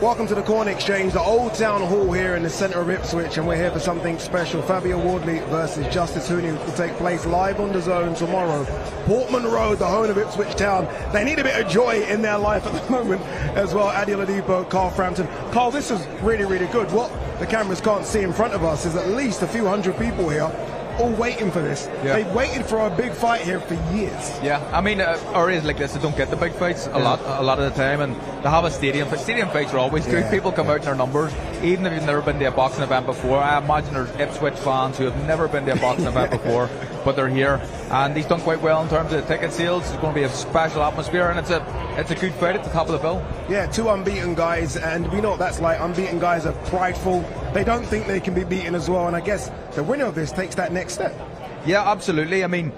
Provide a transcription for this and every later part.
Welcome to the Corn Exchange, the old town hall here in the centre of Ipswich, and we're here for something special. Fabio Wardley versus Justis Huni will take place live on DAZN tomorrow. Portman Road, the home of Ipswich Town. They need a bit of joy in their life at the moment as well. Adi Oladipo, Carl Frampton. Carl, this is really, really good. What the cameras can't see in front of us is at least a few hundred people here, all waiting for this. Yeah. They've waited for a big fight here for years. Yeah, I mean, areas like this, they don't get the big fights a lot of the time, and they have a stadium fights are always good. People come out in their numbers, even if you've never been to a boxing event before. I imagine there's Ipswich fans who have never been to a boxing event before, but they're here, and he's done quite well in terms of the ticket sales. It's going to be a special atmosphere, and it's a good fight at the top of the bill. Yeah, two unbeaten guys, and we know what that's like. Unbeaten guys are prideful. They don't think they can be beaten as well, and I guess the winner of this takes that next step. Yeah, absolutely. I mean,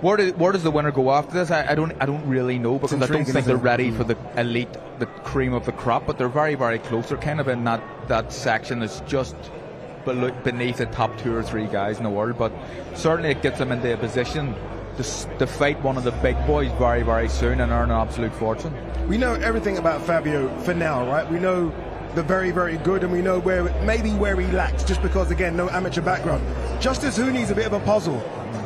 where does the winner go after this? I don't really know, because I don't think they're ready for the elite, the cream of the crop, but they're very, very close. They're kind of in that section that's just beneath the top 2 or 3 guys in the world, but certainly it gets them into a position to fight one of the big boys very, very soon and earn an absolute fortune. We know everything about Fabio for now, right? We know the very, very good, and we know where he lacks, just because, again, no amateur background. Justis Huni's a bit of a puzzle,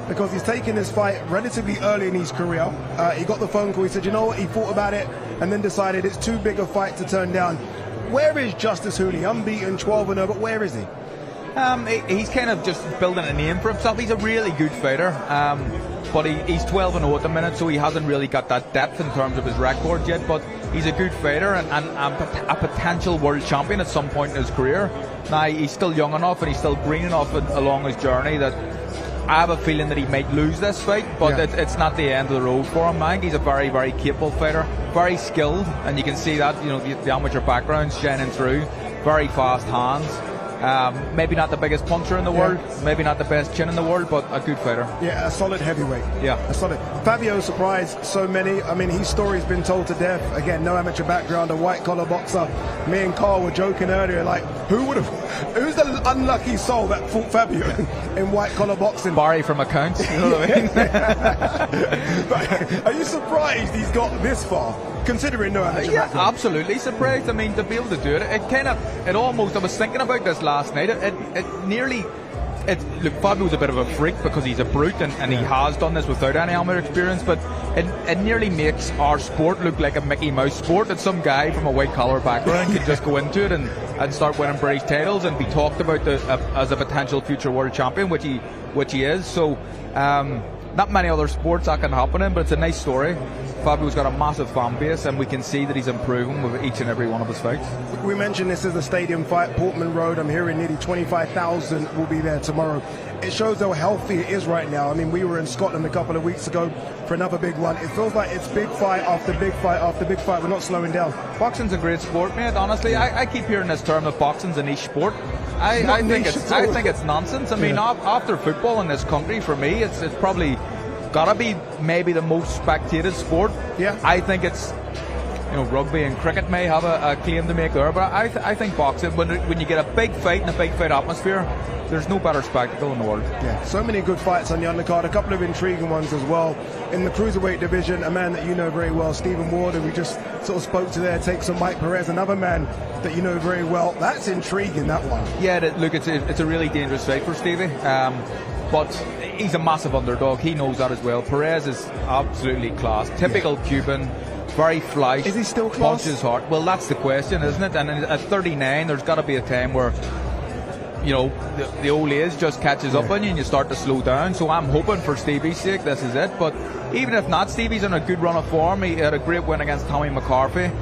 because he's taken this fight relatively early in his career. He got the phone call, he said, you know what, he thought about it, and then decided it's too big a fight to turn down. Where is Justis Huni? Unbeaten, 12-0, but where is he? He's kind of just building a name for himself. He's a really good fighter, but he's 12-0 at the minute, so he hasn't really got that depth in terms of his record yet, but he's a good fighter and a potential world champion at some point in his career. Now, he's still young enough and he's still green enough along his journey that I have a feeling that he might lose this fight, but it's not the end of the road for him. I think he's a very, very capable fighter, very skilled, and you can see that, you know, the amateur background shining through, very fast hands. Maybe not the biggest puncher in the world, maybe not the best chin in the world, but a good fighter. Yeah, a solid heavyweight. Yeah, a solid. Fabio surprised so many. I mean, his story's been told to death. Again, no amateur background, a white collar boxer. Me and Carl were joking earlier, like, who's the unlucky soul that fought Fabio in white collar boxing? Barry from accounts, you know what I mean? But are you surprised he's got this far, considering no amateur background? Absolutely surprised. I mean, to be able to do it, it almost, I was thinking about this last night, look, Fabio's a bit of a freak because he's a brute, and he has done this without any amateur experience, but it nearly makes our sport look like a Mickey Mouse sport, that some guy from a white collar background can just go into it and start winning British titles and be talked about as a potential future world champion, which he is. So not many other sports that can happen in, but it's a nice story. Fabio's got a massive fan base, and we can see that he's improving with each and every one of his fights. We mentioned this is a stadium fight, Portman Road. I'm hearing nearly 25,000 will be there tomorrow. It shows how healthy it is right now. I mean, we were in Scotland a couple of weeks ago for another big one. It feels like it's big fight after big fight after big fight. We're not slowing down. Boxing's a great sport, mate. Honestly, I keep hearing this term that boxing's a niche sport. I think it's nonsense. I mean, after football in this country, for me, it's probably gotta be maybe the most spectated sport. Yeah, I think it's, you know, rugby and cricket may have a claim to make there, but I think boxing, when you get a big fight in a big fight atmosphere, there's no better spectacle in the world. Yeah, so many good fights on the undercard, a couple of intriguing ones as well. In the Cruiserweight division, a man that you know very well, Stephen Ward, who we just sort of spoke to there, takes on Mike Perez, another man that you know very well. That's intriguing, that one. Yeah, look, it's a really dangerous fight for Stevie, but he's a massive underdog. He knows that as well. Perez is absolutely class. Typical Cuban, very flash. Is he still class? Punches hard. Well, that's the question, isn't it? And at 39, there's got to be a time where, you know, the old age just catches up on you and you start to slow down. So I'm hoping for Stevie's sake this is it. But even if not, Stevie's in a good run of form. He had a great win against Tommy McCarthy,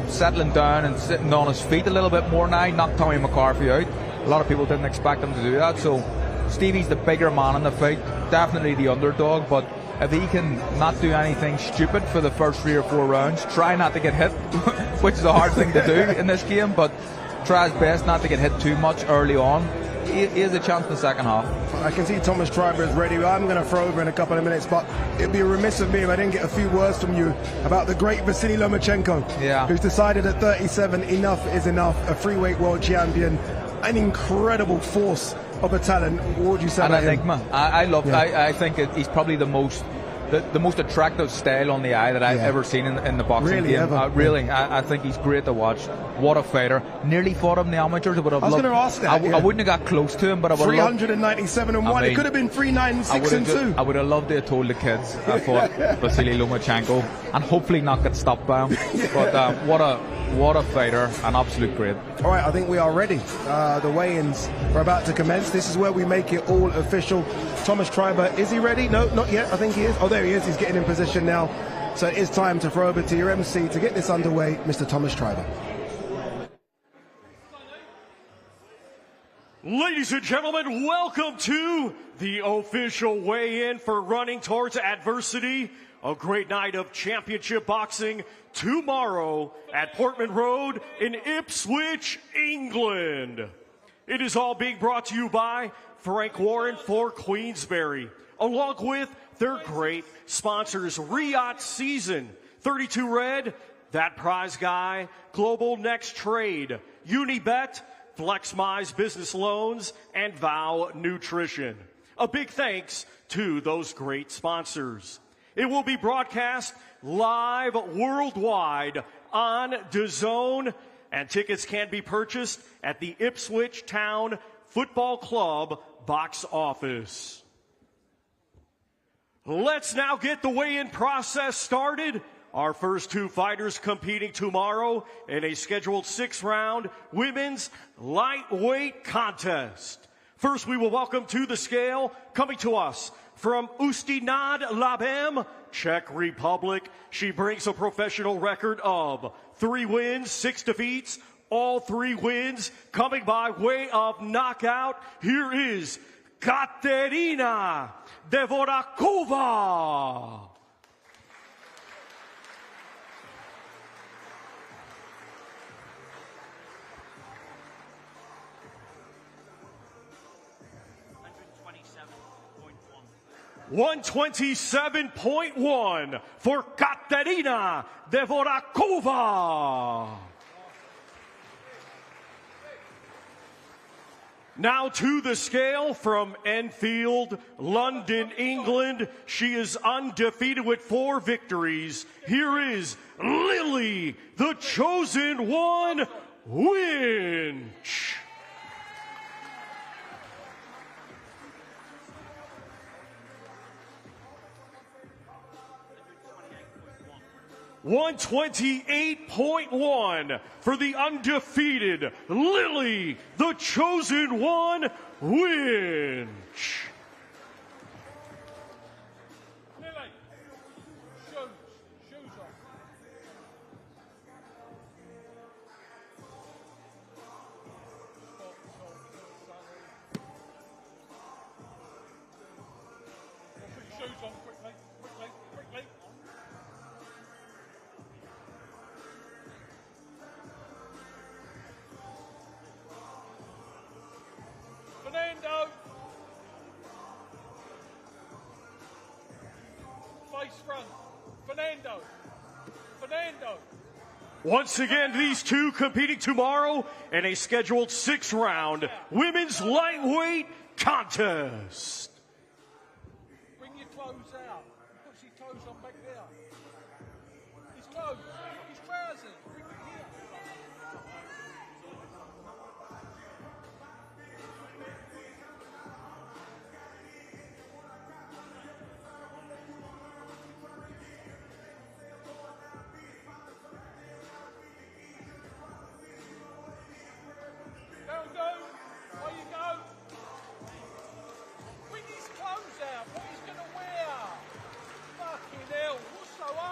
settling down and sitting on his feet a little bit more now. Knocked Tommy McCarthy out. A lot of people didn't expect him to do that. So Stevie's the bigger man in the fight, definitely the underdog, but if he can not do anything stupid for the first 3 or 4 rounds, try not to get hit, which is a hard thing to do in this game, but try his best not to get hit too much early on, he has a chance in the second half. I can see Thomas Triber is ready. I'm going to throw over in a couple of minutes, but it'd be remiss of me if I didn't get a few words from you about the great Vasily Lomachenko, who's decided at 37 enough is enough, a freeweight world champion, an incredible force of a talent. What would you say about him? I think he's probably the most the most attractive style on the eye that I've ever seen in the boxing Really, game. I think he's great to watch. What a fighter. Nearly fought him in the amateurs. I was going to ask that. I wouldn't have got close to him, but I would have 397-1. It could have been 396-2. I would have loved to have told the kids I fought Vasily Lomachenko and hopefully not get stopped by him. But what a fighter, an absolute great. All right, I think we are ready. The weigh-ins are about to commence. This is where we make it all official. Thomas Treiber, is he ready? No, not yet. I think he is. Oh, there he is. He's getting in position now. So it is time to throw over to your MC to get this underway, Mr. Thomas Treiber. Ladies and gentlemen, welcome to the official weigh-in for Running Towards Adversity. A great night of championship boxing tomorrow at Portman Road in Ipswich, England. It is all being brought to you by Frank Warren for Queensberry, along with their great sponsors, Riot Season, 32 Red, That Prize Guy, Global Next Trade, Unibet, FlexMize Business Loans, and Vow Nutrition. A big thanks to those great sponsors. It will be broadcast live worldwide on DAZN, and tickets can be purchased at the Ipswich Town Football Club box office. Let's now get the weigh-in process started. Our first two fighters competing tomorrow in a scheduled 6-round women's lightweight contest. First, we will welcome to the scale, coming to us from Ústí nad Labem, Czech Republic. She brings a professional record of 3 wins, 6 defeats, all 3 wins coming by way of knockout. Here is Katerina Dvorakova. $127.1 for Katerina Dvorakova. Now to the scale from Enfield, London, England. She is undefeated with 4 victories. Here is Lily, the chosen one, Winch. $128.1 for the undefeated Lily, the chosen one, Winch. Lily, shoes on. Put your shoes on quickly. Fernando. Face front. Fernando. Once again, these two competing tomorrow in a scheduled 6-round women's lightweight contest. Bring your clothes out. Put your clothes on back there. His clothes. His trousers. Bring it here.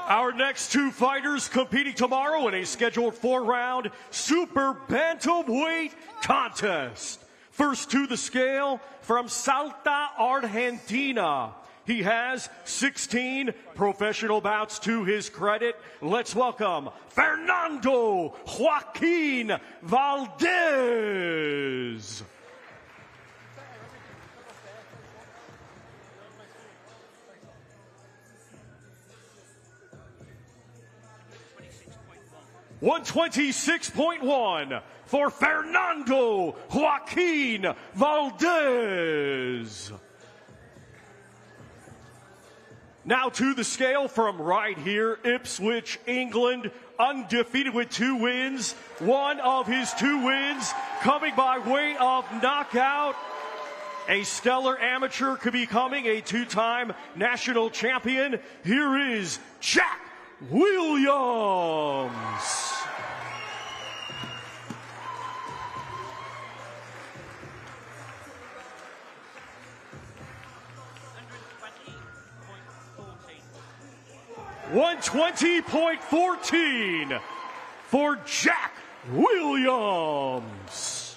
Our next two fighters competing tomorrow in a scheduled 4-round super bantamweight contest. First to the scale from Salta, Argentina. He has 16 professional bouts to his credit. Let's welcome Fernando Joaquin Valdez. $126.1 for Fernando Joaquin Valdez. Now to the scale from right here, Ipswich, England, undefeated with 2 wins. One of his 2 wins coming by way of knockout. A stellar amateur could be becoming a 2-time national champion. Here is Jack Williams. $120.14 for Jack Williams.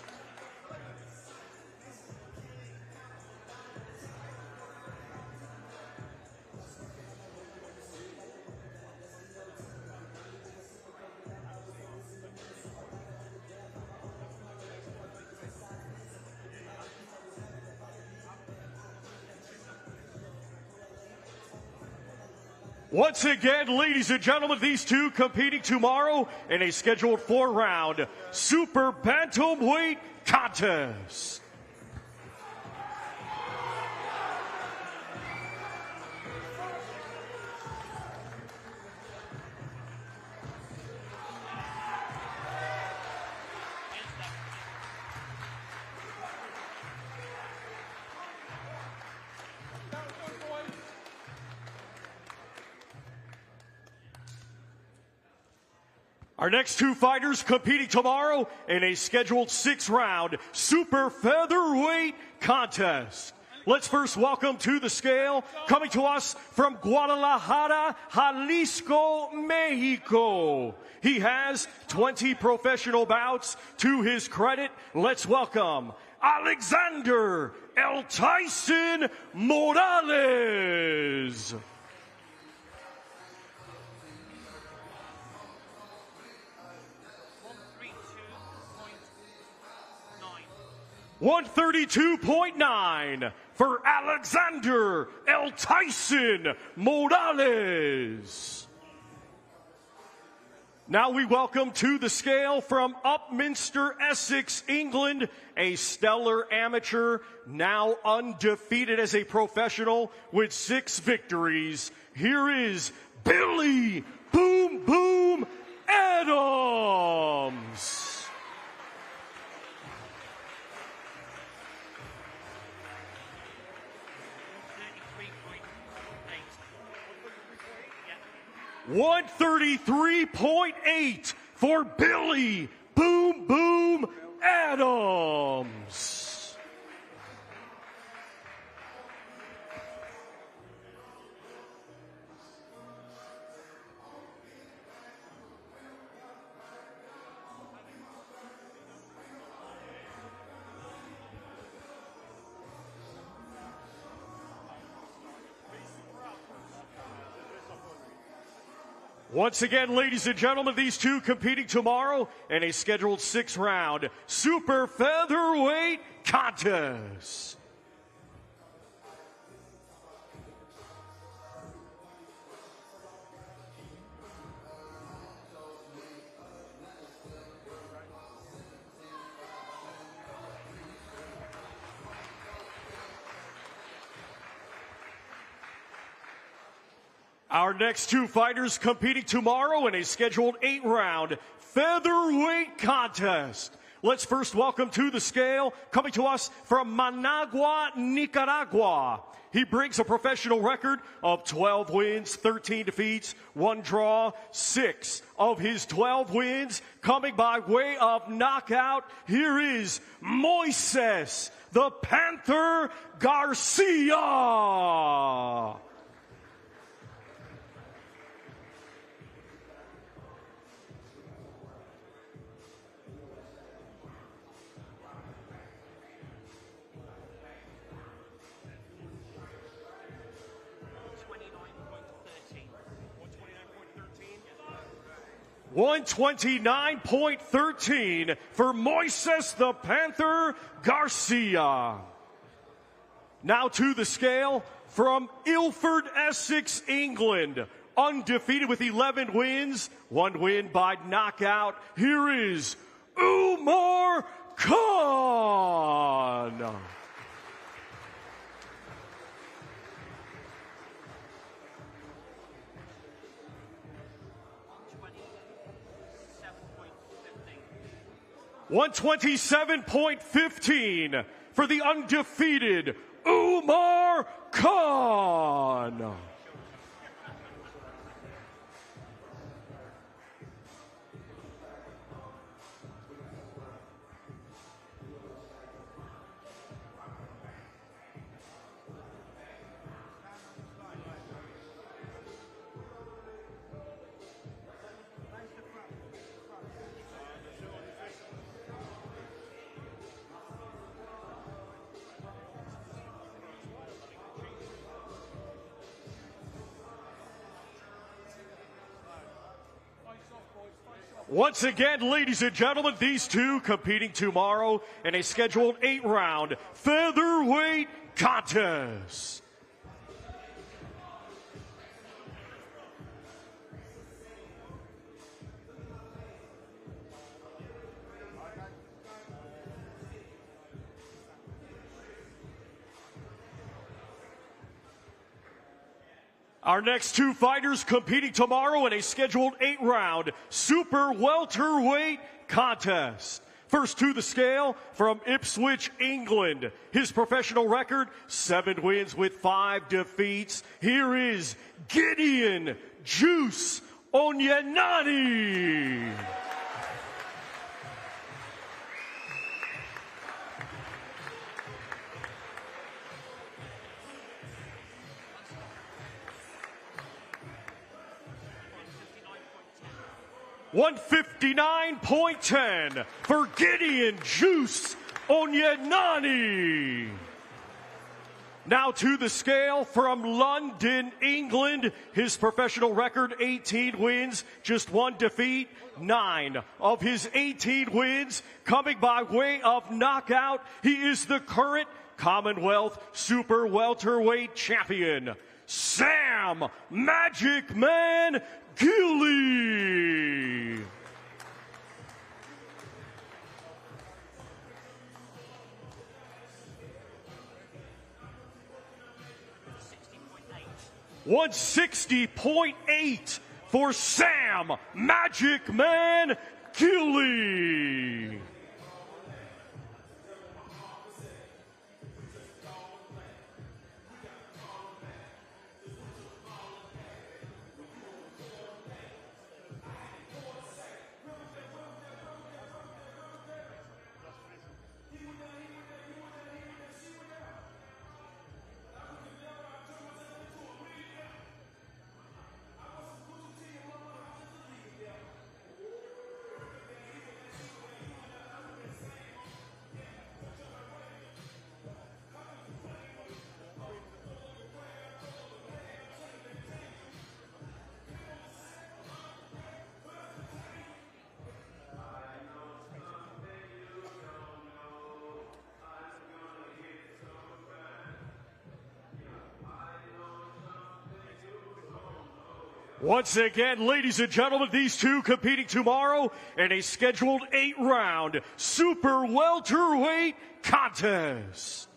Once again, ladies and gentlemen, these two competing tomorrow in a scheduled 4-round super bantamweight contest. Our next 2 fighters competing tomorrow in a scheduled 6-round super featherweight contest. Let's first welcome to the scale, coming to us from Guadalajara, Jalisco, Mexico. He has 20 professional bouts to his credit. Let's welcome Alexander El Tyson Morales. 132.9 for Alexander El Tyson Morales. Now we welcome to the scale from Upminster, Essex, England, a stellar amateur, now undefeated as a professional with 6 victories. Here is Billy Boom Boom Adams. 133.8 for Billy Boom Boom Adams. Once again, ladies and gentlemen, these two competing tomorrow in a scheduled 6-round super featherweight contest. Our next 2 fighters competing tomorrow in a scheduled 8-round featherweight contest. Let's first welcome to the scale, coming to us from Managua, Nicaragua. He brings a professional record of 12 wins, 13 defeats, 1 draw, 6 of his 12 wins coming by way of knockout. Here is Moises, the Panther Garcia. 129.13 for Moises the Panther Garcia. Now to the scale from Ilford, Essex, England. Undefeated with 11 wins, 1 win by knockout. Here is Umar Khan. 127.15 for the undefeated Umar Khan. Once again, ladies and gentlemen, these two competing tomorrow in a scheduled 8-round featherweight contest. Our next two fighters competing tomorrow in a scheduled 8-round super welterweight contest. First to the scale from Ipswich, England. His professional record, 7 wins with 5 defeats. Here is Gideon Juice Onyenani. $159.10 for Gideon Juice Onyenani. Now to the scale from London, England. His professional record, 18 wins, just 1 defeat. 9 of his 18 wins coming by way of knockout. He is the current Commonwealth Super Welterweight Champion, Sam Magic Man Gilley. $160.8 for Sam Magic Man Gilley. Once again, ladies and gentlemen, these two competing tomorrow in a scheduled 8-round super welterweight contest.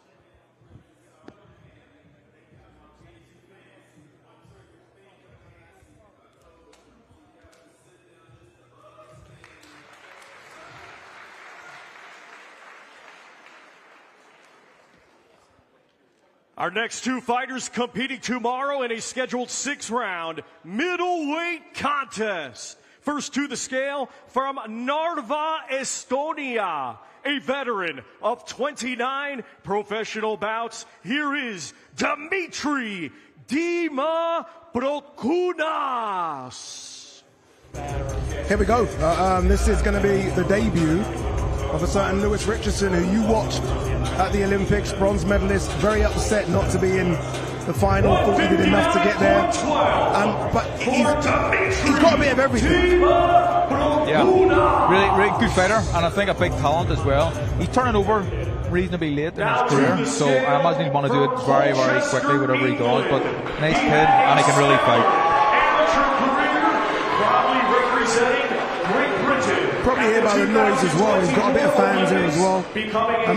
Our next two fighters competing tomorrow in a scheduled 6-round middleweight contest. First to the scale from Narva, Estonia, a veteran of 29 professional bouts. Here is Dimitri Dima Prokunas. Here we go. This is going to be the debut of a certain Lewis Richardson, who you watched at the Olympics, bronze medalist, very upset not to be in the final, thought he did enough to get there. But he's got a bit of everything. Yeah, really good fighter, and I think a big talent as well. He's turning over reasonably late in his career, so I imagine he'd want to do it very, very quickly, whatever he does, but nice kid, and he can really fight. Probably hear about the noise as well. He's got a bit of fans here as well.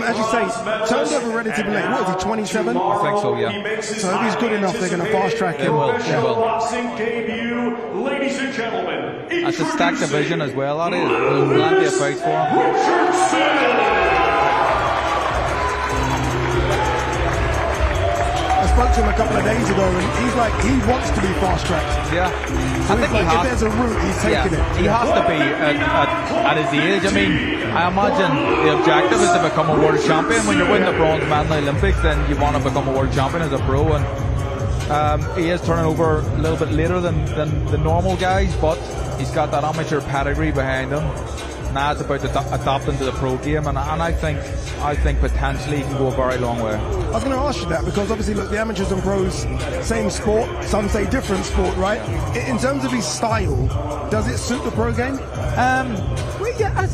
As you say, turned over relatively late. What is he, 27? I think so, yeah. So if he's good enough, they're going to fast track him. Boxing debut, ladies and gentlemen. That's a stacked division as well, that is. There's plenty of fights for him. Richardson. spoke to him a couple of days ago, and he's like, he wants to be fast-tracked. Yeah. So I think like, if there's a route, he's taking it. He has to be at his age. I mean, I imagine the objective is to become a world champion. When you're winning the bronze medal in the Olympics, then you want to become a world champion as a pro. And he is turning over a little bit later than the normal guys, but he's got that amateur pedigree behind him. Now it's about adapting to the pro game, and I think potentially he can go a very long way. I was going to ask you that, because obviously, look, the amateurs and pros, same sport, some say different sport, right? In terms of his style, does it suit the pro game? Well, yeah,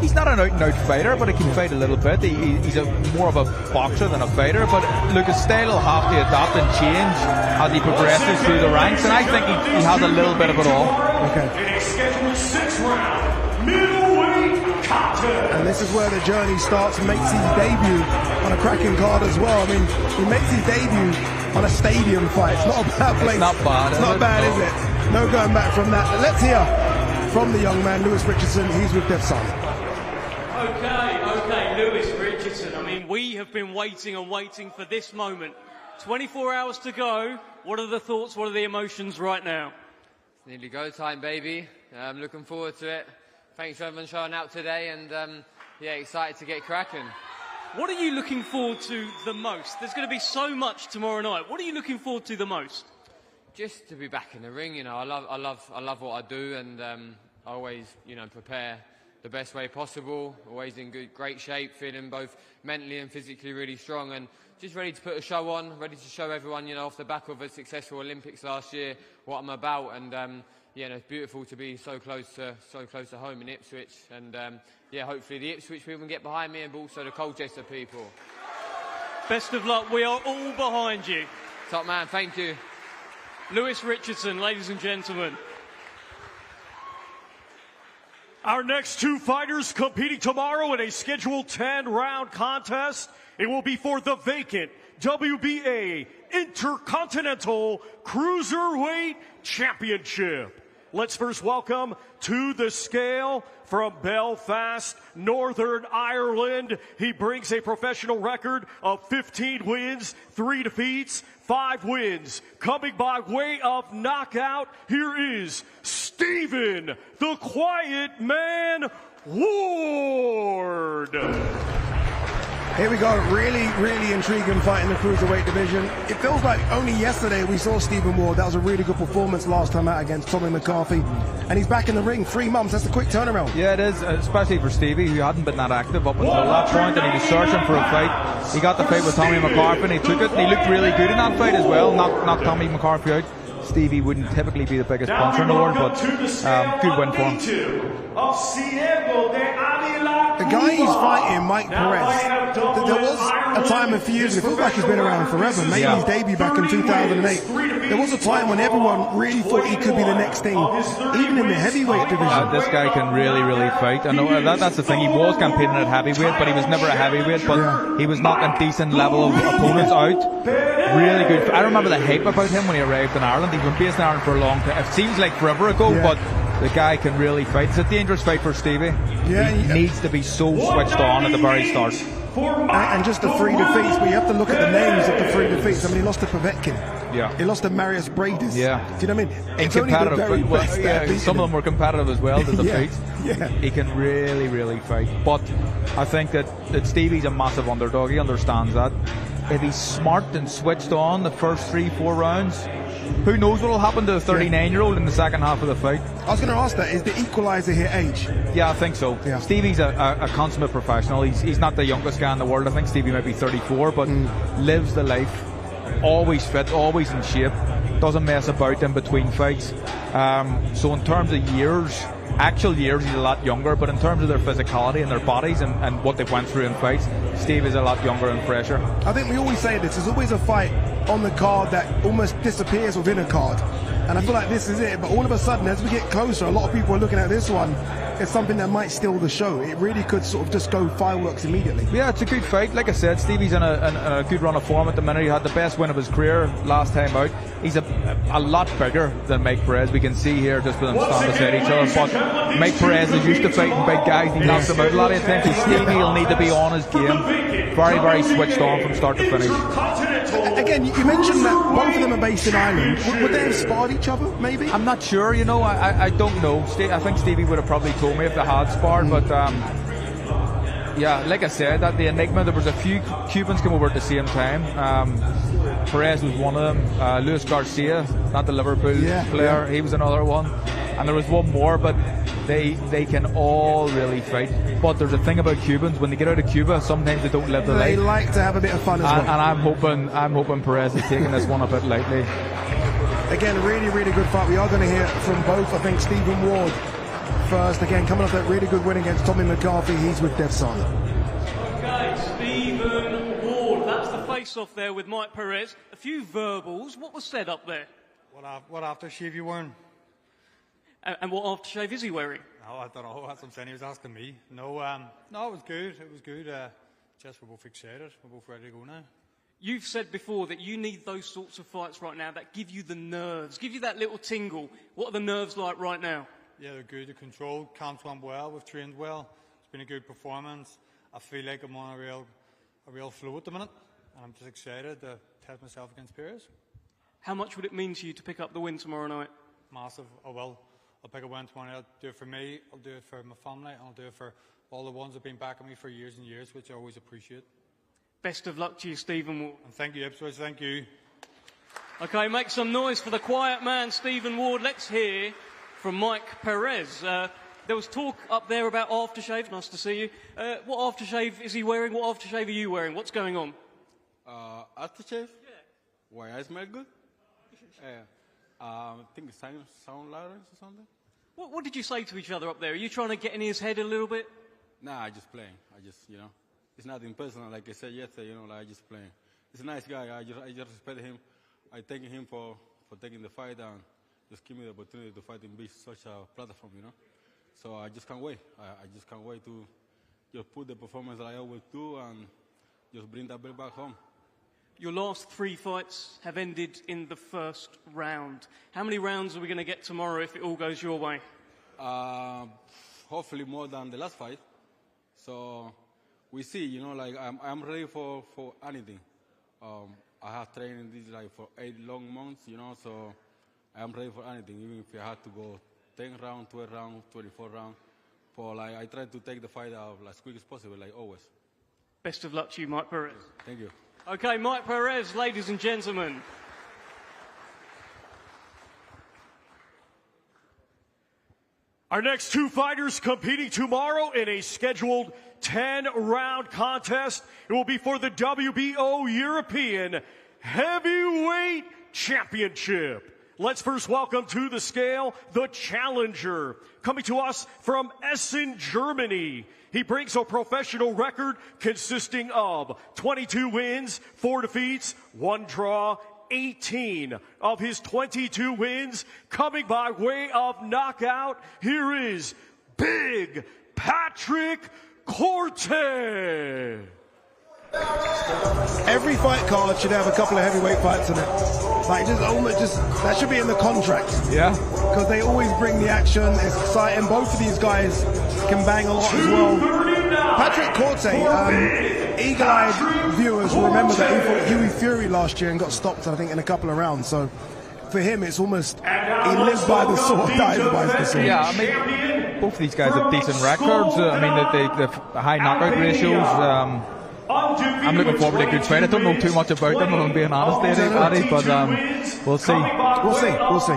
he's not an out-and-out fighter, but he can fight a little bit. He's more of a boxer than a fighter, but look, his style will have to adapt and change as he progresses through the ranks, and I think he has a little bit of it all. Okay. In a scheduled 6-round middleweight contest. And this is where the journey starts. Makes his debut on a cracking card as well. I mean, he makes his debut on a stadium fight. It's not a bad place. It's not bad. It's not bad, is it? No going back from that. Let's hear from the young man, Lewis Richardson. He's with DAZN. Okay, Lewis Richardson. I mean, we have been waiting and waiting for this moment. 24 hours to go. What are the thoughts? What are the emotions right now? It's nearly go time, baby. I'm looking forward to it. Thanks for everyone showing out today, and yeah, excited to get cracking. What are you looking forward to the most? There's going to be so much tomorrow night. What are you looking forward to the most? Just to be back in the ring. You know, I love what I do, and I always, you know, prepare the best way possible. Always in great shape, feeling both mentally and physically really strong, and just ready to put a show on. Ready to show everyone, you know, off the back of a successful Olympics last year, what I'm about, and yeah, no, it's beautiful to be so close to home in Ipswich, and yeah, hopefully the Ipswich people can get behind me, and also the Colchester people. Best of luck. We are all behind you. Top man, thank you. Lewis Richardson, ladies and gentlemen. Our next two fighters competing tomorrow in a scheduled 10-round contest. It will be for the vacant WBA Intercontinental Cruiserweight Championship. Let's first welcome to the scale from Belfast, Northern Ireland. He brings a professional record of 15 wins, 3 defeats, 5 wins. Coming by way of knockout, here is Stephen, the Quiet Man Ward. Here we go, really intriguing fight in the Cruiserweight division. It feels like only yesterday we saw Stephen Ward. That was a really good performance last time out against Tommy McCarthy. And he's back in the ring, 3 months. That's a quick turnaround. Yeah, it is, especially for Stevie, who hadn't been that active up until that point, and he was searching for a fight. He got the fight with Tommy McCarthy, and he took it, and he looked really good in that fight as well. Knocked Tommy McCarthy out. Stevie wouldn't typically be the biggest puncher in the world, but good win for him. The guy he's fighting, Mike Perez, there was a time a few years ago, it feels like he's been around forever, maybe his debut back in 2008. There was a time when everyone really thought he could be the next thing, even in the heavyweight division. This guy can really fight. I know that's the thing, he was campaigning at heavyweight, but he was never a heavyweight, but he was knocking decent level of opponents out. Really good. I remember the hype about him when he arrived in Ireland. He's been based in Ireland for a long time. It seems like forever ago, but the guy can really fight. It's a dangerous fight for Stevie. Yeah, he needs to be so switched on at the very start. And just the 3 defeats, but you have to look at the names of the 3 defeats. I mean, he lost to Povetkin. Yeah. He lost to Marius Bradis. Yeah. Do you know what I mean? It's competitive. Some of them were competitive as well, the defeats. Yeah. He can really fight. But I think that Stevie's a massive underdog. He understands that. If he's smart and switched on the first 3-4 rounds, who knows what will happen to a 39-year-old in the second half of the fight. I was going to ask that, is the equaliser here age? Yeah, I think so. Yeah. Stevie's a consummate professional. He's not the youngest guy in the world. I think Stevie might be 34, but lives the life. Always fit, always in shape. Doesn't mess about in between fights. So in terms of years, actual years, he's a lot younger, but in terms of their physicality and their bodies and what they've went through in fights, Steve is a lot younger and fresher. I think we always say this, there's always a fight on the card that almost disappears within a card. And I feel like this is it, but all of a sudden, as we get closer, a lot of people are looking at this one as something that might steal the show. It really could sort of just go fireworks immediately. Yeah, it's a good fight. Like I said, Stevie's in a good run of form at the minute. He had the best win of his career last time out. He's a lot bigger than Mike Perez. We can see here just with them standing beside each other. But Mike Perez is used to fighting big guys. He knocks them out a lot of times. Stevie will need to be on his game. Very switched on from start to finish. Again, you mentioned that both of them are based in Ireland. Would they have sparred each other, maybe? I'm not sure, you know, I don't know. I think Stevie would have probably told me if they had sparred, but yeah, like I said, at the Enigma, there was a few Cubans come over at the same time. Perez was one of them. Luis Garcia, not the Liverpool player, he was another one. And there was one more, but they can all really fight. But there's a thing about Cubans, when they get out of Cuba, sometimes they don't live the life. They like to have a bit of fun as well. And I'm hoping Perez is taking this one a bit lightly. Again, really, really good fight. We are going to hear from both, I think, Stephen Ward first. Again, coming off that really good win against Tommy McCarthy, he's with DAZN. Okay, Stephen Ward, that's the face-off there with Mike Perez. A few verbals. What was said up there? What aftershave you wearing? And what aftershave is he wearing? Oh, I don't know. That's what I'm saying. He was asking me. No, it was good. It was good. Just we're both excited. We're both ready to go now. You've said before that you need those sorts of fights right now that give you the nerves, give you that little tingle. What are the nerves like right now? Yeah, they're good. They're controlled. Camps went well. We've trained well. It's been a good performance. I feel like I'm on a real flow at the minute. And I'm just excited to test myself against Perez. How much would it mean to you to pick up the win tomorrow night? Massive. I will. I'll pick a win tomorrow night. I'll do it for me. I'll do it for my family. And I'll do it for all the ones that have been backing me for years and years, which I always appreciate. Best of luck to you, Stephen Ward. And thank you, Ipswich. Thank you. Okay, make some noise for the quiet man, Stephen Ward. Let's hear from Mike Perez. There was talk up there about aftershave. Nice to see you. What aftershave is he wearing? What aftershave are you wearing? What's going on? Aftershave? Yeah. Why, I smell good? Yeah. I think it's sound louder or something. What did you say to each other up there? Are you trying to get in his head a little bit? Nah, I just playing. It's nothing personal. Like I said yesterday, like I just playing. He's a nice guy. I just respect him. I thank him for taking the fight and just give me the opportunity to fight in such a platform, So I just can't wait. I just can't wait to just put the performance that I always do and just bring that belt back home. Your last 3 fights have ended in the first round. How many rounds are we going to get tomorrow if it all goes your way? Hopefully more than the last fight. So we see, like I'm ready for anything. I have trained this like for 8 long months, so I'm ready for anything, even if I had to go 10 rounds, 12 rounds, 24 rounds. But like, I try to take the fight out as quick as possible, like always. Best of luck to you, Mike Perez. Thank you. Okay, Mike Perez, ladies and gentlemen. Our next 2 fighters competing tomorrow in a scheduled 10-round contest. It will be for the WBO European Heavyweight Championship. Let's first welcome to the scale the challenger. Coming to us from Essen, Germany. He brings a professional record consisting of 22 wins, 4 defeats, 1 draw, 18 of his 22 wins coming by way of knockout. Here is Big Patrick Cortez. Every fight card should have a couple of heavyweight fights in it. Like that should be in the contract. Yeah. Because they always bring the action. It's exciting. Both of these guys can bang a lot as well. Patrick Cortez, eagle-eyed viewers will remember that he fought Hughie Fury last year and got stopped, I think, in a couple of rounds. So for him, it's almost he lives by the sword, dies by the sword. Yeah, I mean, both of these guys have decent records. I mean, the high knockout ratios. I'm looking forward to a good fight. I don't know too much about them, if I'm being honest, Eddie, but we'll see. We'll see.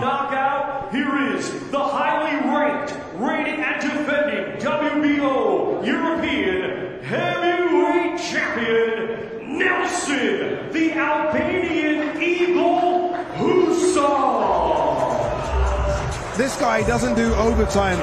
Here is the highly ranked, reigning and defending WBO European Heavyweight Champion, Nelson, the Albanian Eagle Hysa. This guy doesn't do overtime.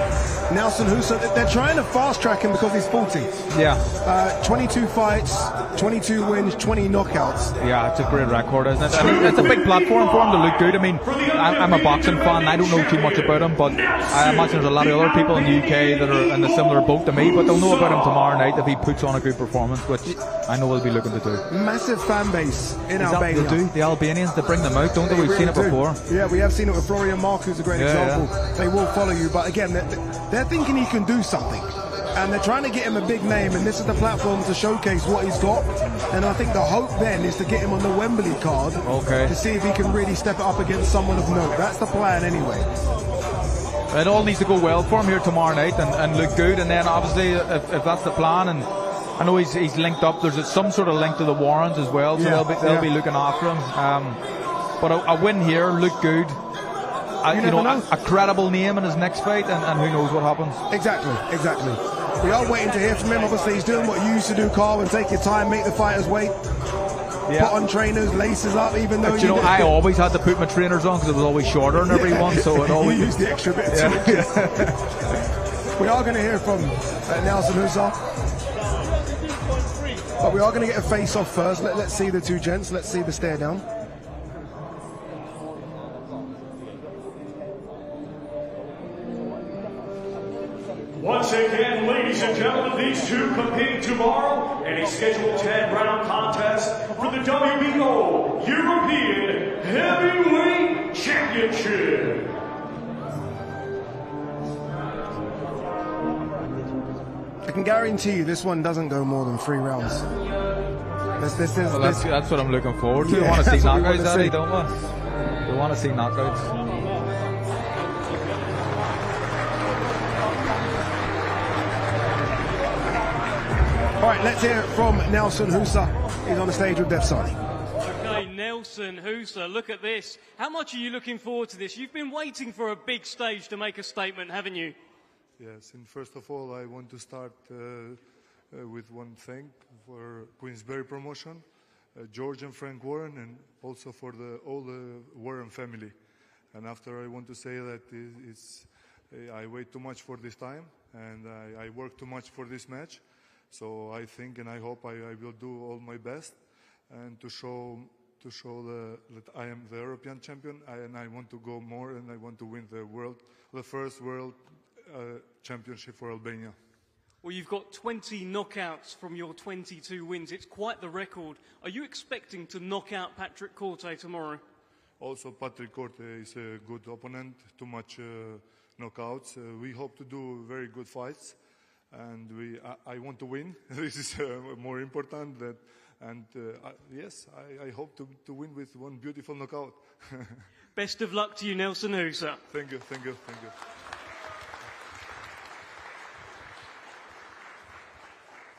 Nelson Hysa, they're trying to fast track him because he's 40. Yeah. 22 fights, 22 wins, 20 knockouts. Yeah, it's a great record, isn't it? I mean, it's a big platform for him to look good. I mean, I'm a boxing fan. I don't know too much about him, but I imagine there's a lot of other people in the UK that are in a similar boat to me, but they'll know about him tomorrow night if he puts on a good performance, which I know we'll be looking to do. Massive fan base in Albania. They do. The Albanians, they bring them out, don't they? We've seen it before. Yeah, we have seen it with Florian Mark, who's a great example. Yeah. They will follow you, but again, they're thinking he can do something. and they're trying to get him a big name, and this is the platform to showcase what he's got. And I think the hope then is to get him on the Wembley card to see if he can really step it up against someone of note. That's the plan anyway. It all needs to go well for him here tomorrow night and look good, and then obviously if that's the plan, and I know he's linked up, there's some sort of link to the Warrens as well, so they'll be looking after him. But a win here, look good. A credible name in his next fight, and who knows what happens. Exactly. We are waiting to hear from him. Obviously, he's doing what you used to do, Carl, and take your time, make the fighters wait. Put on trainers, laces up, even though I always had to put my trainers on because it was always shorter than everyone, so it always used the extra bit. We are going to hear from Nelson Hysa, but we are going to get a face-off first. Let's see the two gents. Let's see the stare down. Once again, ladies and gentlemen, these two competing tomorrow in a scheduled 10-round contest for the WBO European Heavyweight Championship. I can guarantee you this one doesn't go more than 3 rounds. That's what I'm looking forward to. We want to see knockouts, Eddie, don't we? We want to see knockouts. All right, let's hear it from Nelson Hysa. He's on the stage with DAZN. Okay, Nelson Hysa, look at this. How much are you looking forward to this? You've been waiting for a big stage to make a statement, haven't you? Yes, and first of all, I want to start with one thing for Queensberry promotion, George and Frank Warren, and also for all the Warren family. And after, I want to say that I wait too much for this time, and I work too much for this match. So I think and I hope I will do all my best, and to show that I am the European champion, and I want to go more, and I want to win the first world championship for Albania. Well, you've got 20 knockouts from your 22 wins. It's quite the record. Are you expecting to knock out Patrick Corte tomorrow? Also, Patrick Corte is a good opponent. Too much knockouts. We hope to do very good fights. And I want to win. This is more important. Yes, I hope to win with one beautiful knockout. Best of luck to you, Nelson Hysa. Thank you.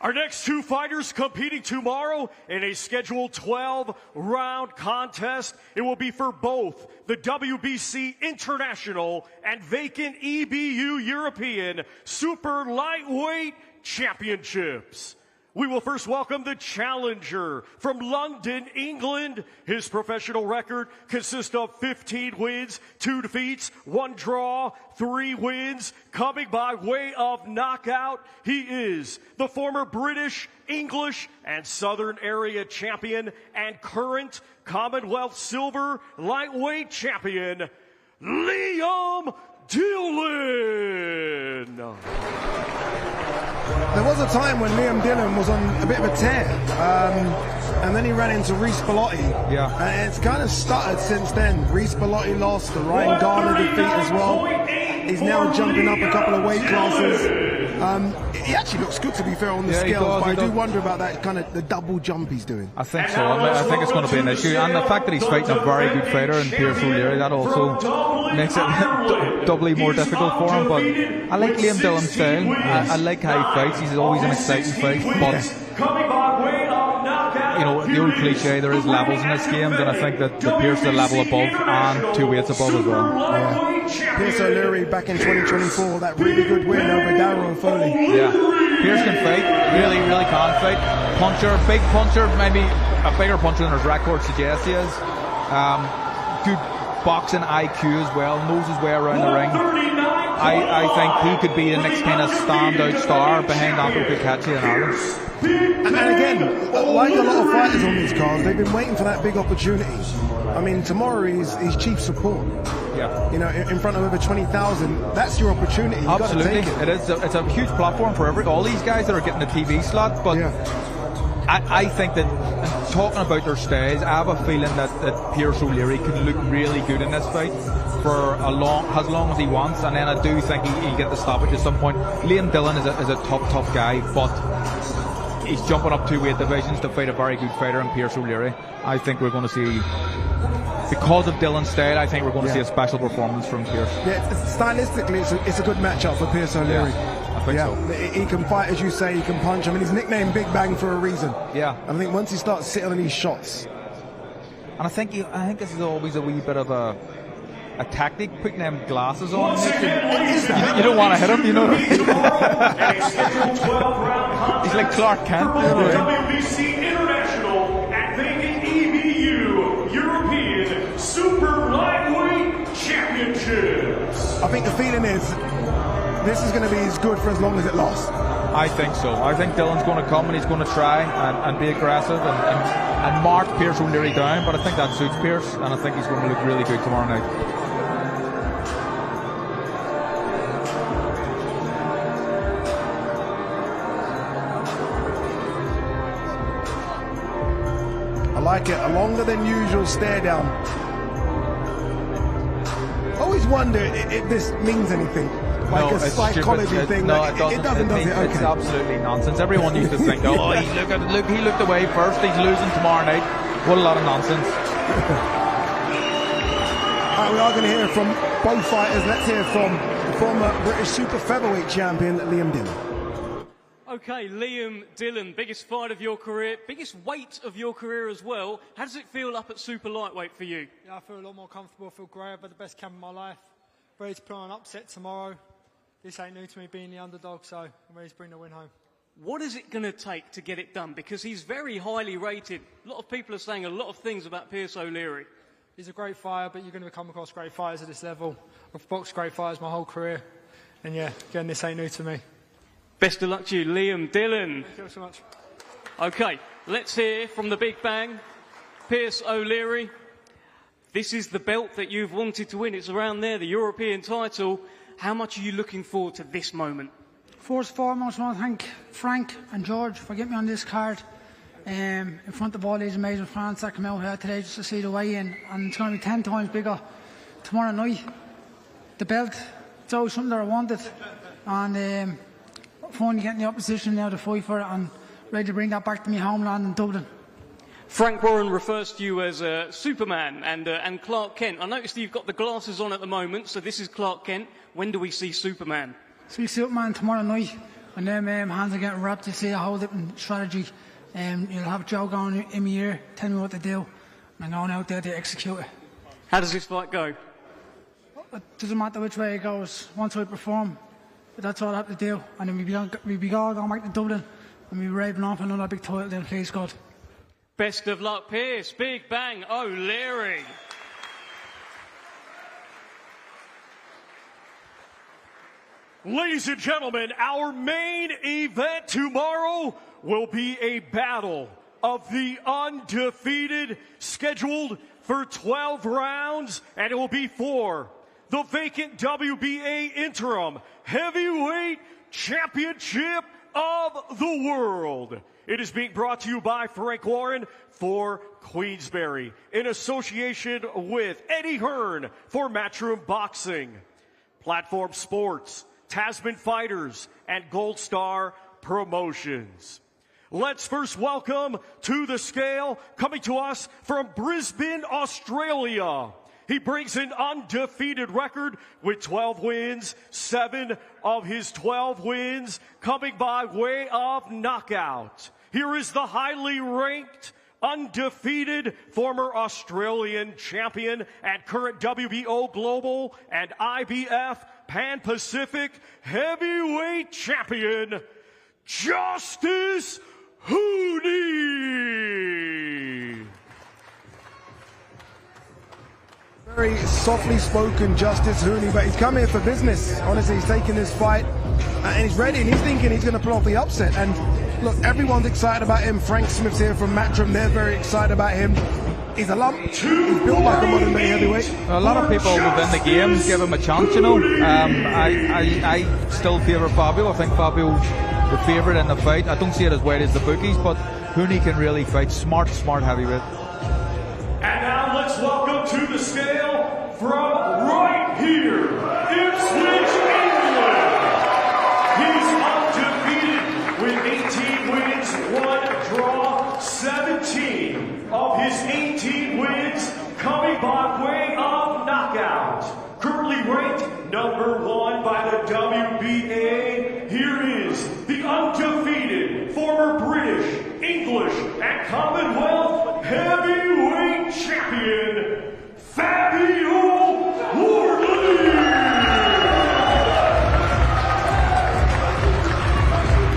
Our next two fighters competing tomorrow in a scheduled 12-round contest. It will be for both the WBC International and vacant EBU European Super Lightweight Championships. We will first welcome the challenger from London, England. His professional record consists of 15 wins, 2 defeats, 1 draw, 3 wins. Coming by way of knockout, he is the former British, English, and Southern Area champion and current Commonwealth Silver Lightweight champion, Liam Dillon. There was a time when Liam Dillon was on a bit of a tear, and then he ran into Reece Bellotti. Yeah. And it's kind of stuttered since then. Reece Bellotti lost, the Ryan Garner defeat as well. He's now jumping up a couple of weight classes. He actually looks good, to be fair, on the scales, but I do wonder about that kind of the double jump he's doing. I think so. I think it's going to be an issue, and the fact that he's fighting a very good fighter in Pierce O'Leary, that also makes it doubly more difficult for him. But I like Liam Dillon's style. I like how he fights. He's always an exciting fight, but you know, the old cliche, there is levels in this game, and I think that Pierce is a level above and 2 weights above as well. Yeah. Pierce O'Leary back in 2024, that really good win over Darryl Foley. Yeah, Pierce can fight, really can fight. Puncher, big puncher, maybe a bigger puncher than his record suggests he is. Good boxing IQ as well, knows his way around the ring. I think he could be the next kind of standout star behind Andrew Kakachi in Ireland. And again, like a lot of fighters on these cards, they've been waiting for that big opportunity. I mean, tomorrow he's chief support. Yeah. You know, in front of over 20,000, that's your opportunity. You've Absolutely. got to take it. It's a huge platform for all these guys that are getting the TV slot, but I think that, talking about their stays, I have a feeling that Pierce O'Leary can look really good in this fight for as long as he wants, and then I do think he'll get the stoppage at some point. Liam Dillon is a tough guy, but he's jumping up 2 weight divisions to fight a very good fighter in Pierce O'Leary. I think we're going to see, because of Dillon's style, I think we're going to see a special performance from Pierce. Yeah, stylistically, it's a good matchup for Pierce O'Leary. Yeah, I think so. He can fight, as you say, he can punch. I mean, he's nicknamed Big Bang for a reason. Yeah. I think once he starts sitting on these shots. And I think this is always a wee bit of a tactic, putting them glasses on. You don't want to hit him, you know. He's like Clark Kent. WBC International at vacant EBU European Super Lightweight Championships. I think the feeling is this is going to be as good for as long as it lasts. I think so. I think Dillon's going to come and he's going to try and be aggressive and mark Pierce O'Leary down, but I think that suits Pierce, and I think he's going to look really good tomorrow night. I like it. A longer than usual stare down. Always wonder if this means anything. Like a psychology thing. No, like, it doesn't. It doesn't, does it? Okay. It's absolutely nonsense. Everyone used to think, oh, he looked away first. He's losing tomorrow night. What a lot of nonsense. Right, we are going to hear from both fighters. Let's hear from the former British Super Featherweight champion, Liam Dillon. Okay, Liam Dillon, biggest fight of your career, biggest weight of your career as well. How does it feel up at super lightweight for you? Yeah, I feel a lot more comfortable. I feel great. I've had the best camp of my life. Ready to put on an upset tomorrow. This ain't new to me being the underdog, so I'm ready to bring the win home. What is it going to take to get it done? Because he's very highly rated. A lot of people are saying a lot of things about Pierce O'Leary. He's a great fighter, but you're going to come across great fighters at this level. I've boxed great fighters my whole career. And yeah, again, this ain't new to me. Best of luck to you, Liam Dillon. Thank you so much. Okay, let's hear from the Big Bang, Pierce O'Leary. This is the belt that you've wanted to win. It's around there, the European title. How much are you looking forward to this moment? First and foremost, I want to thank Frank and George for getting me on this card in front of all these amazing fans that come out here today just to see the weigh-in. And it's going to be 10 times bigger tomorrow night. The belt, it's always something that I wanted. And finally getting the opposition now to fight for it and ready to bring that back to my homeland in Dublin. Frank Warren refers to you as Superman and Clark Kent. I noticed you've got the glasses on at the moment, so this is Clark Kent. When do we see Superman? See Superman tomorrow night, when them hands are getting wrapped. You see a whole different strategy. You'll have Joe going in my ear, telling me what to do, and I'm going out there to execute it. How does this fight go? It doesn't matter which way it goes. Once I perform, that's all I have to do. And then we'll be going back to Dublin, and we'll be raving off another big title then, please God. Best of luck, Pierce. Big Bang O'Leary. Ladies and gentlemen, our main event tomorrow will be a battle of the undefeated, scheduled for 12 rounds, and it will be for the vacant WBA interim heavyweight championship of the world. It is being brought to you by Frank Warren for Queensberry, in association with Eddie Hearn for Matchroom Boxing, Platform Sports, Tasman Fighters, and Gold Star Promotions. Let's first welcome to the scale, coming to us from Brisbane, Australia. He brings an undefeated record with 12 wins, 7 of his 12 wins coming by way of knockout. Here is the highly ranked, undefeated former Australian champion and current WBO Global and IBF Pan-Pacific heavyweight champion, Justis Huni. Very softly spoken Justis Huni, but he's come here for business. Honestly, he's taking this fight and he's ready, and he's thinking he's going to pull off the upset. And look, everyone's excited about him. Frank Smith's here from Matchroom. They're very excited about him. He's a lump. He's built like a modern day heavyweight. A lot of people within the game give him a chance, you know. I still favour Fabio. I think Fabio's the favourite in the fight. I don't see it as wide as the bookies, but Huni can really fight. Smart heavyweight. And now let's welcome to the scale from right here, Ipswich, England. He's undefeated with 18 wins, 1 draw, 17 of his 18 wins coming by way of knockout. Currently ranked #1 by the WBA, here is the undefeated former British, English, and Commonwealth heavyweight champion, Fabio Wardley.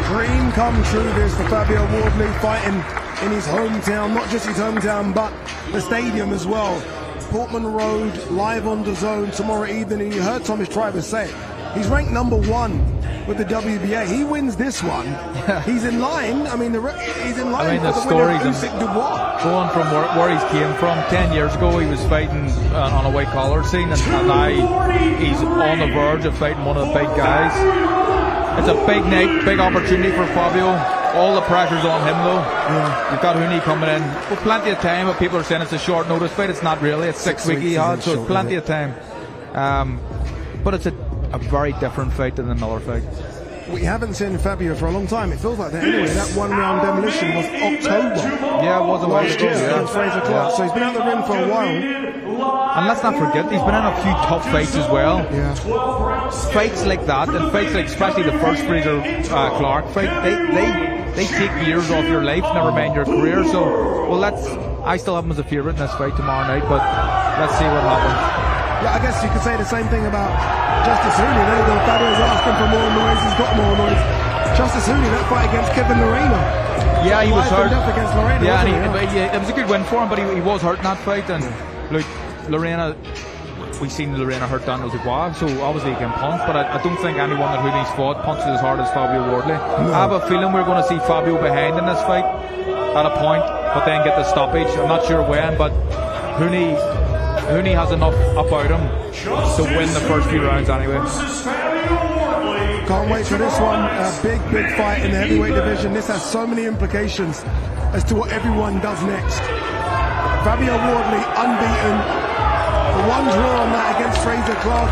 Dream come true this for Fabio Wardley, fighting in his hometown, not just his hometown, but the stadium as well. Portman Road, live on DAZN tomorrow evening, and you heard Thomas Tryber say it. He's ranked #1 with the WBA. He wins this one. He's in line. I mean, he's in line. The stories going from where he came from. 10 years ago, he was fighting on a white collar scene, and now he's on the verge of fighting one of the big guys. It's a big night, big opportunity for Fabio. All the pressure's on him though. Yeah. You've got Huni coming in with plenty of time, but people are saying it's a short notice fight. It's not really. It's 6 weeks he had, so it's plenty of time. But it's a very different fight than the Miller fight. We haven't seen Fabio for a long time. It feels like that anyway. That 1-round demolition was October. Yeah, it was a while ago. Against Fraser Clark. So he's been out the ring for a while. And let's not forget, he's been in a few tough fights as well. Yeah. Fights like that, and fights like especially the first Fraser Clark fight, they take years off your life, never mind your career. So, well, I still have him as a favourite in this fight tomorrow night, but let's see what happens. Yeah, I guess you could say the same thing about Justis Huni. Fabio's asking for more noise, he's got more noise. Justis Huni, that fight against Kevin Lorena. Yeah, he was hurt. Against Lorena, yeah, it was a good win for him, but he was hurt in that fight. And look, Lorena, we've seen Lorena hurt Daniel Dubois, so obviously he can punch, but I don't think anyone that Huni's fought punches as hard as Fabio Wardley. No. I have a feeling we're going to see Fabio behind in this fight at a point, but then get the stoppage. I'm not sure when, but Huni has enough about him to win the first few rounds anyway. Can't wait for this one. A big fight in the heavyweight division. This has so many implications as to what everyone does next. Fabio Wardley unbeaten. The 1 draw on that against Fraser Clark.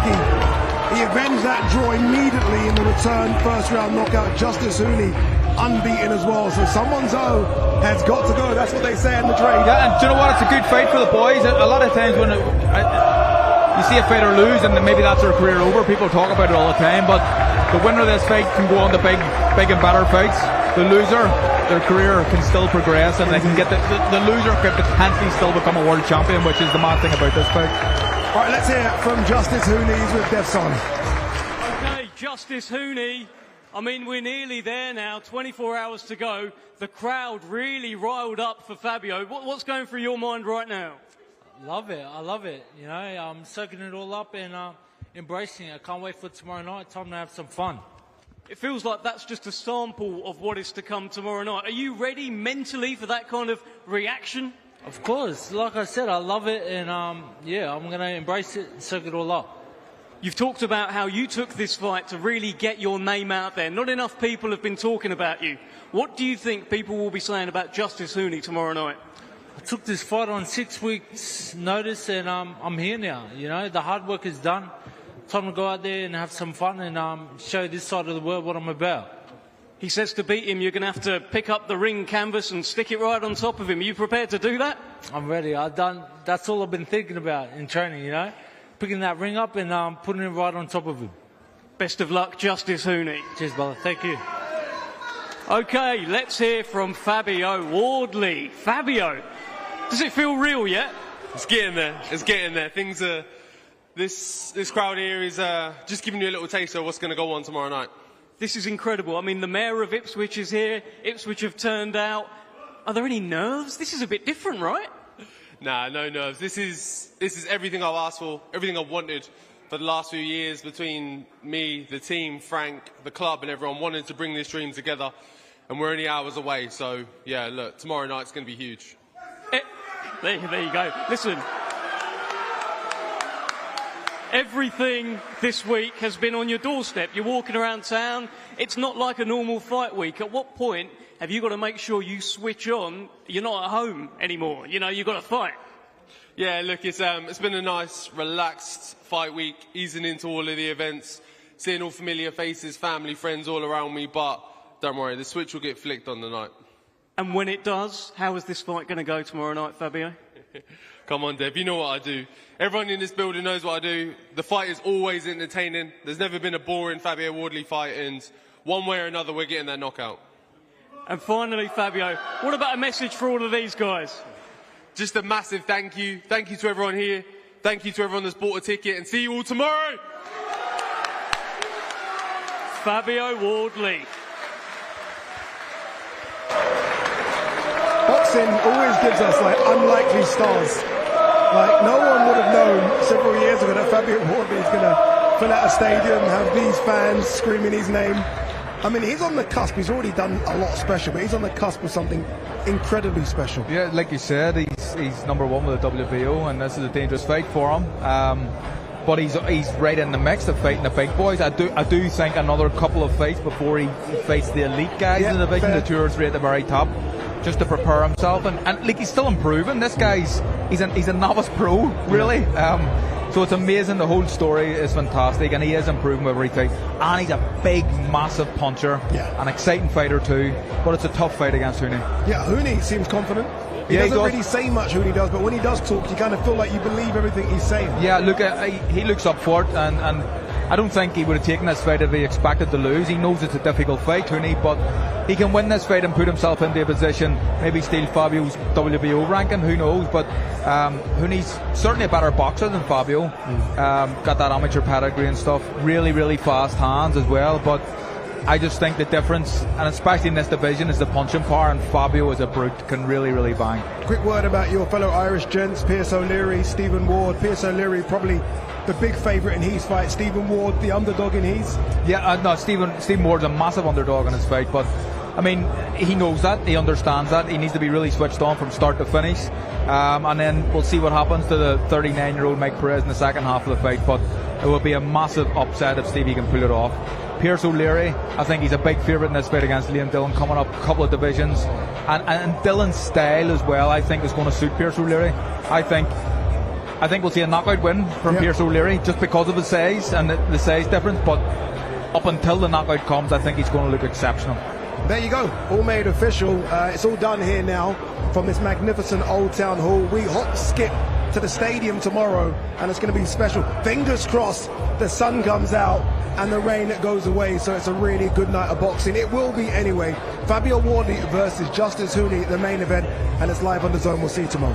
He avenged that draw immediately in the return first round knockout. Justis Huni unbeaten as well. So someone's has got to go. That's what they say in the trade. Yeah, and do you know what? It's a good fight for the boys. A lot of times when you see a fighter lose and maybe that's their career over, people talk about it all the time, but the winner of this fight can go on to big and better fights. The loser, their career can still progress, and they can get the loser could potentially still become a world champion, which is the mad thing about this fight. All right, let's hear it from Justis Huni. He's with DAZN. Okay, Justis Huni. I mean, we're nearly there now, 24 hours to go. The crowd really riled up for Fabio. What's going through your mind right now? I love it. You know, I'm soaking it all up and embracing it. I can't wait for tomorrow night. Time to have some fun. It feels like that's just a sample of what is to come tomorrow night. Are you ready mentally for that kind of reaction? Of course. Like I said, I love it, and yeah, I'm going to embrace it and soak it all up. You've talked about how you took this fight to really get your name out there. Not enough people have been talking about you. What do you think people will be saying about Justis Huni tomorrow night? I took this fight on 6 weeks' notice, and I'm here now. You know, the hard work is done. Time to go out there and have some fun and show this side of the world what I'm about. He says to beat him, you're going to have to pick up the ring canvas and stick it right on top of him. Are you prepared to do that? I'm ready. That's all I've been thinking about in training, you know. Picking that ring up and putting it right on top of him. Best of luck, Justis Huni. Cheers, brother. Thank you. Okay, let's hear from Fabio Wardley. Fabio, does it feel real yet? It's getting there. It's getting there. Things are... This crowd here is just giving you a little taste of what's going to go on tomorrow night. This is incredible. I mean, the mayor of Ipswich is here. Ipswich have turned out. Are there any nerves? This is a bit different, right? Nah, no nerves. This is everything I've asked for, everything I've wanted for the last few years between me, the team, Frank, the club and everyone wanted to bring this dream together. And we're only hours away. So, yeah, look, tomorrow night's going to be huge. There you go. Listen. Everything this week has been on your doorstep. You're walking around town. It's not like a normal fight week. At what point have you got to make sure you switch on? You're not at home anymore. You know, you've got to fight. Yeah, look, it's been a nice, relaxed fight week, easing into all of the events, seeing all familiar faces, family, friends all around me, but don't worry, the switch will get flicked on the night. And when it does, how is this fight going to go tomorrow night, Fabio? Come on, Deb, you know what I do. Everyone in this building knows what I do. The fight is always entertaining. There's never been a boring Fabio Wardley fight, and one way or another, we're getting that knockout. And finally, Fabio, what about a message for all of these guys? Just a massive thank you. Thank you to everyone here. Thank you to everyone that's bought a ticket, and see you all tomorrow. Fabio Wardley. Boxing always gives us like unlikely stars. Like no one would have known several years ago that Fabio Wardley is going to fill out a stadium, have these fans screaming his name. I mean, he's on the cusp. He's already done a lot special, but he's on the cusp of something incredibly special. Yeah, like you said, he's number one with the WBO, and this is a dangerous fight for him. But he's right in the mix of fighting the big boys. I do think another couple of fights before he fights the elite guys in the division, the two or three at the very top, just to prepare himself. And like, he's still improving. This guy's he's a novice pro, really. So it's amazing. The whole story is fantastic, and he is improving with every fight. And he's a big, massive puncher, an exciting fighter too. But it's a tough fight against Huni. Yeah, Huni seems confident. He doesn't really say much, Huni does, but when he does talk, you kind of feel like you believe everything he's saying. Yeah, look, he looks up for it, and I don't think he would have taken this fight if he expected to lose. He knows it's a difficult fight, Huni, but he can win this fight and put himself into a position, maybe steal Fabio's WBO ranking, who knows, but Huni's certainly a better boxer than Fabio. Got that amateur pedigree and stuff, really, really fast hands as well, but I just think the difference, and especially in this division, is the punching power, and Fabio is a brute, can really, really bang. Quick word about your fellow Irish gents, Pierce O'Leary, Stephen Ward. Pierce O'Leary probably the big favourite in his fight. Stephen Ward, the underdog in his. Yeah, no, Stephen Ward's a massive underdog in his fight, but I mean, he knows that, he understands that, he needs to be really switched on from start to finish, and then we'll see what happens to the 39-year-old Mike Perez in the second half of the fight, but it will be a massive upset if Stevie can pull it off. Pierce O'Leary, I think he's a big favourite in this fight against Liam Dillon, coming up a couple of divisions, and Dillon's style as well, I think, is going to suit Pierce O'Leary. I think we'll see a knockout win from Pierce O'Leary just because of his size and the size difference, but up until the knockout comes, I think he's going to look exceptional. There you go, all made official. It's all done here now from this magnificent Old Town Hall. We hop skip to the stadium tomorrow, and it's going to be special. Fingers crossed the sun comes out and the rain goes away, so it's a really good night of boxing. It will be anyway. Fabio Wardley versus Justis Huni, the main event, and it's live on DAZN. We'll see you tomorrow.